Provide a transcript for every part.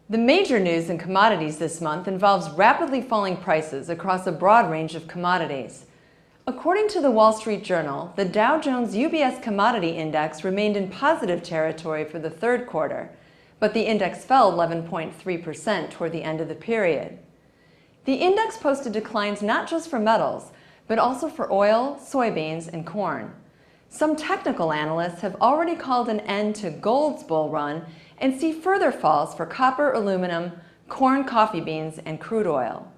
The major news in commodities this month involves rapidly falling prices across a broad range of commodities. According to the Wall Street Journal, the Dow Jones UBS Commodity Index remained in positive territory for the third quarter, but the index fell 11.3% toward the end of the period. The index posted declines not just for metals, but also for oil, soybeans, and corn. Some technical analysts have already called an end to gold's bull run and see further falls for copper, aluminum, corn, coffee beans, and crude oil.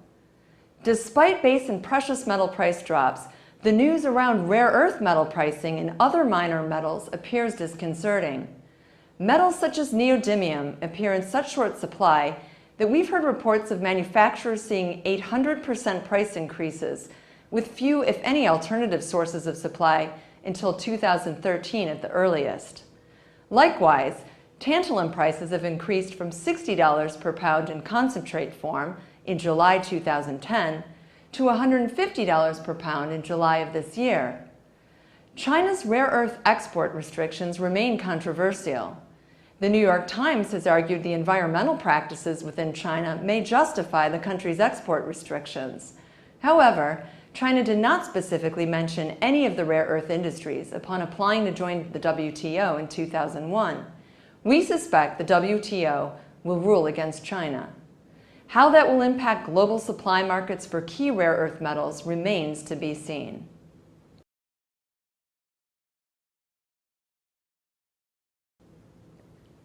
Despite base and precious metal price drops, the news around rare earth metal pricing and other minor metals appears disconcerting. Metals such as neodymium appear in such short supply that we've heard reports of manufacturers seeing 800% price increases, with few, if any, alternative sources of supply until 2013 at the earliest. Likewise, tantalum prices have increased from $60 per pound in concentrate form in July 2010 to $150 per pound in July of this year. China's rare earth export restrictions remain controversial. The New York Times has argued the environmental practices within China may justify the country's export restrictions. However, China did not specifically mention any of the rare earth industries upon applying to join the WTO in 2001. We suspect the WTO will rule against China. How that will impact global supply markets for key rare earth metals remains to be seen.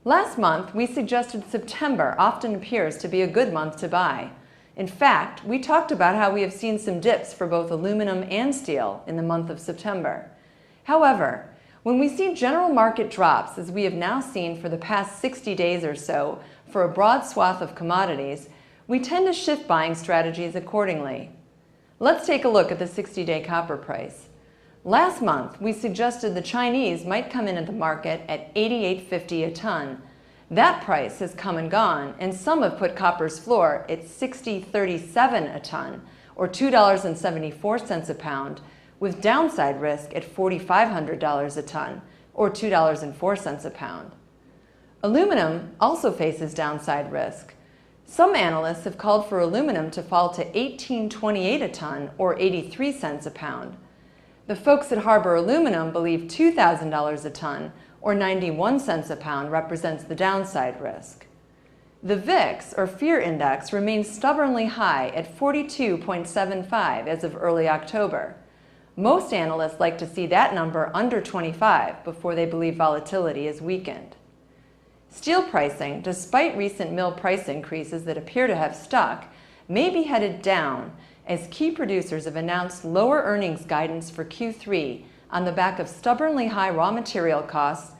Last month, we suggested September often appears to be a good month to buy. In fact, we talked about how we have seen some dips for both aluminum and steel in the month of September. However, when we see general market drops, as we have now seen for the past 60 days or so for a broad swath of commodities, we tend to shift buying strategies accordingly. Let's take a look at the 60-day copper price. Last month, we suggested the Chinese might come in at the market at $88.50 a ton. That price has come and gone, and some have put copper's floor at $60.37 a ton, or $2.74 a pound, with downside risk at $4,500 a ton, or $2.04 a pound. Aluminum also faces downside risk. Some analysts have called for aluminum to fall to $18.28 a ton, or 83 cents a pound. The folks at Harbor Aluminum believe $2,000 a ton, or 91 cents a pound, represents the downside risk. The VIX, or Fear Index, remains stubbornly high at 42.75 as of early October. Most analysts like to see that number under 25 before they believe volatility is weakened. Steel pricing, despite recent mill price increases that appear to have stuck, may be headed down as key producers have announced lower earnings guidance for Q3 on the back of stubbornly high raw material costs,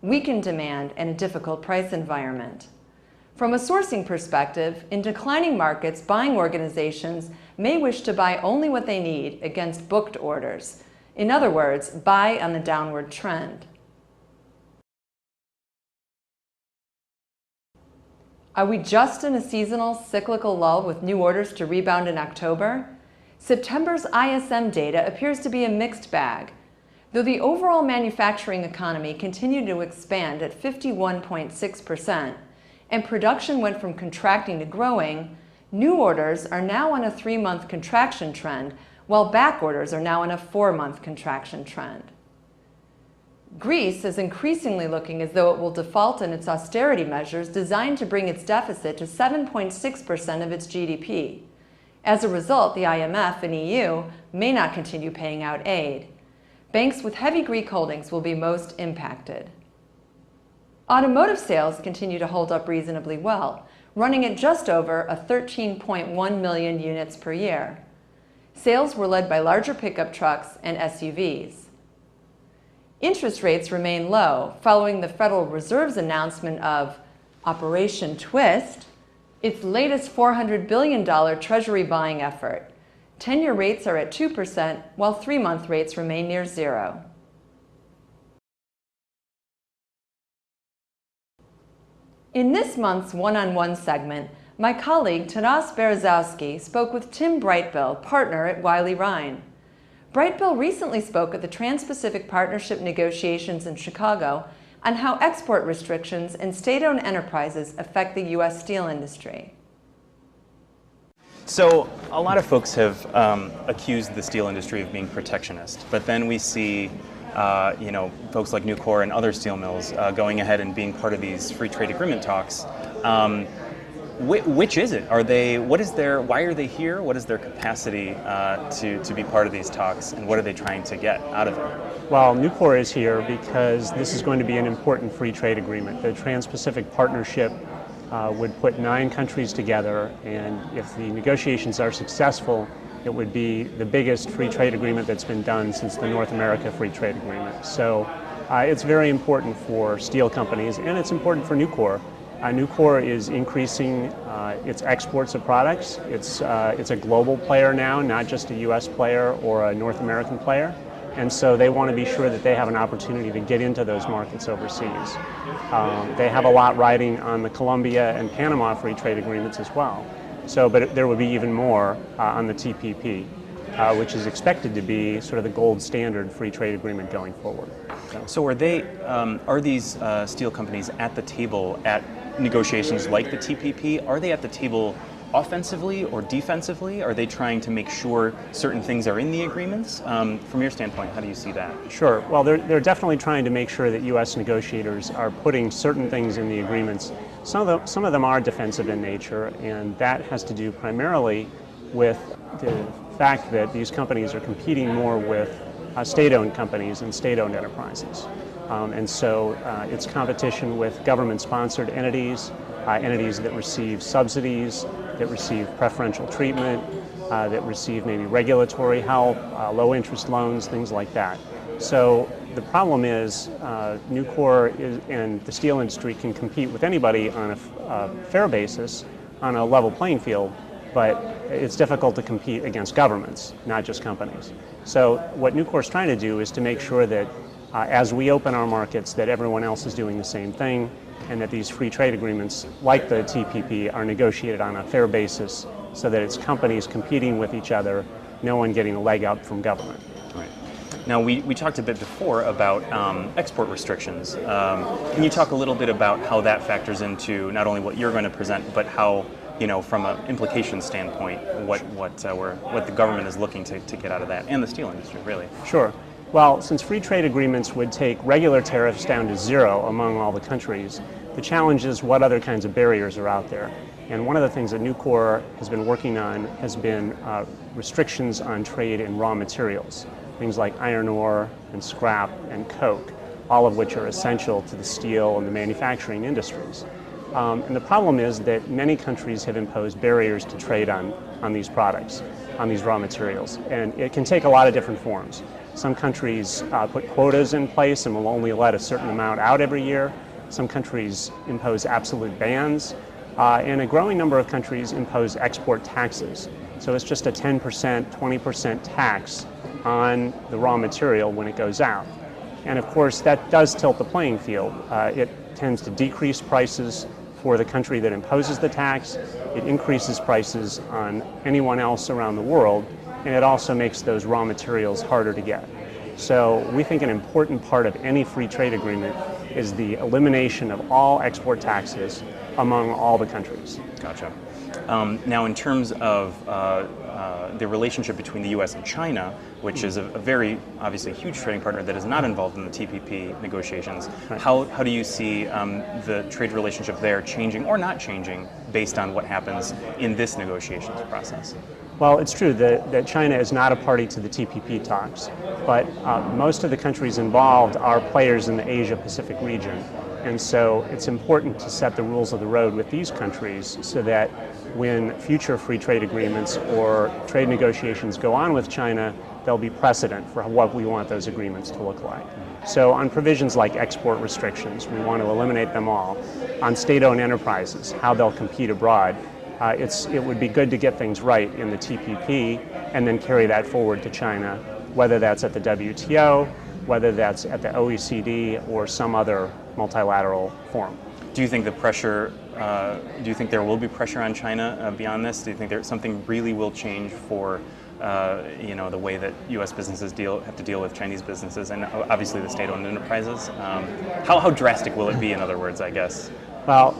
weakened demand, and a difficult price environment. From a sourcing perspective, in declining markets, buying organizations may wish to buy only what they need against booked orders. In other words, buy on the downward trend. Are we just in a seasonal, cyclical lull with new orders to rebound in October? September's ISM data appears to be a mixed bag. Though the overall manufacturing economy continued to expand at 51.6%, and production went from contracting to growing, new orders are now on a 3-month contraction trend, while back orders are now on a 4-month contraction trend. Greece is increasingly looking as though it will default in its austerity measures designed to bring its deficit to 7.6% of its GDP. As a result, the IMF and EU may not continue paying out aid. Banks with heavy Greek holdings will be most impacted. Automotive sales continue to hold up reasonably well, running at just over 13.1 million units per year. Sales were led by larger pickup trucks and SUVs. Interest rates remain low following the Federal Reserve's announcement of Operation Twist, its latest $400 billion Treasury buying effort. 10-year rates are at 2%, while 3-month rates remain near zero. In this month's one-on-one segment, my colleague Taras Berezowski spoke with Tim Brightbill, partner at Wiley Rein. Brightbill recently spoke at the Trans-Pacific Partnership negotiations in Chicago, on how export restrictions and state-owned enterprises affect the U.S. steel industry. So a lot of folks have accused the steel industry of being protectionist, but then we see folks like Nucor and other steel mills going ahead and being part of these free trade agreement talks. Which is it? Why are they here? What is their capacity to be part of these talks, and what are they trying to get out of it? Well, Nucor is here because this is going to be an important free trade agreement. The Trans-Pacific Partnership would put 9 countries together, and if the negotiations are successful, it would be the biggest free trade agreement that's been done since the North America Free Trade Agreement. So it's very important for steel companies, and it's important for Nucor. Nucor is increasing its exports of products. It's a global player now, not just a U.S. player or a North American player. And so they want to be sure that they have an opportunity to get into those markets overseas. They have a lot riding on the Colombia and Panama free trade agreements as well. But there will be even more on the TPP, which is expected to be sort of the gold standard free trade agreement going forward. So are these steel companies at the table at negotiations like the TPP? Are they at the table offensively or defensively? Are they trying to make sure certain things are in the agreements? From your standpoint, how do you see that? Sure. Well, they're definitely trying to make sure that U.S. negotiators are putting certain things in the agreements. Some of them are defensive in nature, and that has to do primarily with the fact that these companies are competing more with state-owned companies and state-owned enterprises. And so it's competition with government-sponsored entities, entities that receive subsidies, that receive preferential treatment, that receive maybe regulatory help, low-interest loans, things like that. So the problem is Nucor and the steel industry can compete with anybody on a fair basis, on a level playing field, but it's difficult to compete against governments, not just companies. So what Nucor is trying to do is to make sure that as we open our markets, that everyone else is doing the same thing, and that these free trade agreements, like the TPP, are negotiated on a fair basis so that it's companies competing with each other, no one getting a leg up from government. Right. Now, we talked a bit before about export restrictions. Can you talk a little bit about how that factors into not only what you're going to present, but how, from an implication standpoint, what the government is looking to get out of that, and the steel industry, really? Sure. Well, since free trade agreements would take regular tariffs down to 0 among all the countries, the challenge is what other kinds of barriers are out there. And one of the things that Nucor has been working on has been restrictions on trade in raw materials, things like iron ore and scrap and coke, all of which are essential to the steel and the manufacturing industries. And the problem is that many countries have imposed barriers to trade on these products, on these raw materials, and it can take a lot of different forms. Some countries put quotas in place and will only let a certain amount out every year. Some countries impose absolute bans, and a growing number of countries impose export taxes. So it's just a 10%, 20% tax on the raw material when it goes out. And of course, that does tilt the playing field. It tends to decrease prices for the country that imposes the tax. It increases prices on anyone else around the world, and it also makes those raw materials harder to get. So we think an important part of any free trade agreement is the elimination of all export taxes among all the countries. Gotcha. Now, in terms of the relationship between the U.S. and China, which is a very, obviously, huge trading partner that is not involved in the TPP negotiations, right. How do you see the trade relationship there changing or not changing based on what happens in this negotiations process? Well, it's true that China is not a party to the TPP talks, but most of the countries involved are players in the Asia-Pacific region. And so it's important to set the rules of the road with these countries so that when future free trade agreements or trade negotiations go on with China, there'll be precedent for what we want those agreements to look like. So on provisions like export restrictions, we want to eliminate them all. On state-owned enterprises, how they'll compete abroad, it would be good to get things right in the TPP and then carry that forward to China, whether that's at the WTO, whether that's at the OECD or some other multilateral forum. Do you think the pressure, do you think there will be pressure on China beyond this? Do you think something really will change for you know, the way that U.S. businesses have to deal with Chinese businesses, and obviously the state-owned enterprises. How drastic will it be, in other words, I guess? Well,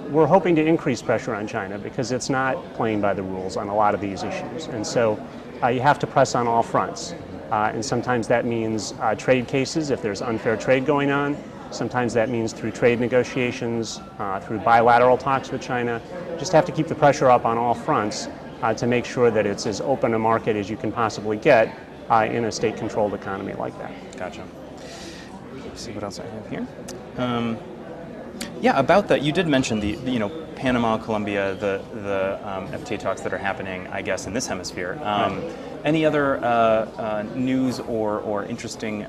we're hoping to increase pressure on China because it's not playing by the rules on a lot of these issues. And so you have to press on all fronts. And sometimes that means trade cases if there's unfair trade going on. Sometimes that means through trade negotiations, through bilateral talks with China. Just have to keep the pressure up on all fronts to make sure that it's as open a market as you can possibly get in a state-controlled economy like that. Gotcha. Let's see what else I have here. Yeah, about that, you did mention the you know, Panama, Colombia, the FTA talks that are happening, I guess, in this hemisphere. Any other news or interesting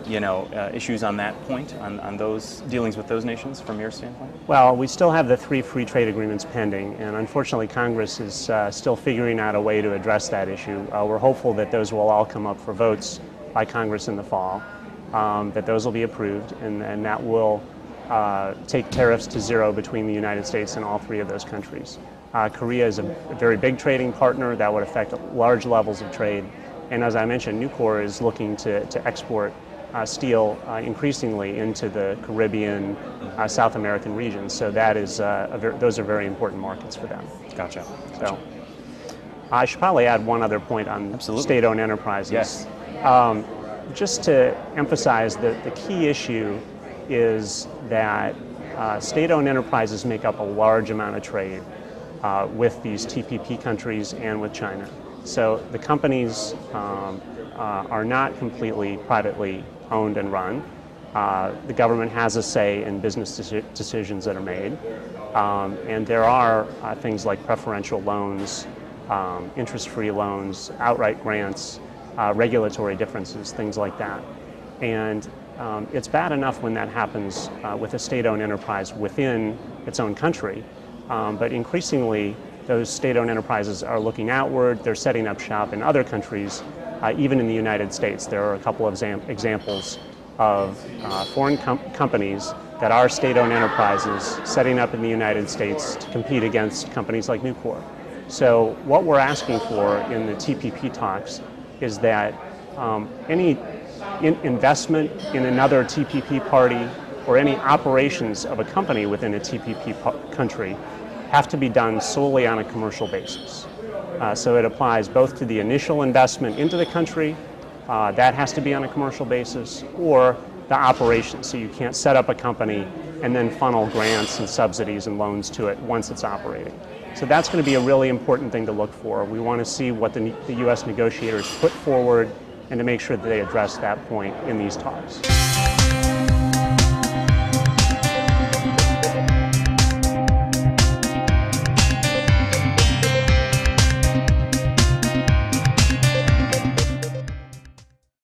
you know, issues on that point, on those dealings with those nations from your standpoint? Well, we still have the 3 free trade agreements pending, and unfortunately Congress is still figuring out a way to address that issue. We're hopeful that those will all come up for votes by Congress in the fall, that those will be approved, and that will take tariffs to 0 between the United States and all 3 of those countries. Korea is a very big trading partner that would affect large levels of trade, and as I mentioned, Nucor is looking to export steel increasingly into the Caribbean, South American regions. So that is those are very important markets for them. Gotcha. So I should probably add one other point on state-owned enterprises. Yes. Just to emphasize that the key issue is that state-owned enterprises make up a large amount of trade with these TPP countries and with China. So the companies are not completely privately owned and run. The government has a say in business decisions that are made. And there are things like preferential loans, interest-free loans, outright grants, regulatory differences, things like that. And it's bad enough when that happens with a state-owned enterprise within its own country, but increasingly those state-owned enterprises are looking outward, they're setting up shop in other countries, even in the United States. There are a couple of examples of foreign companies that are state-owned enterprises setting up in the United States to compete against companies like Nucor. So what we're asking for in the TPP talks is that any investment in another TPP party or any operations of a company within a TPP country have to be done solely on a commercial basis. So it applies both to the initial investment into the country, that has to be on a commercial basis, or the operations. So you can't set up a company and then funnel grants and subsidies and loans to it once it's operating. So that's going to be a really important thing to look for. We want to see what the U.S. negotiators put forward and to make sure that they address that point in these talks.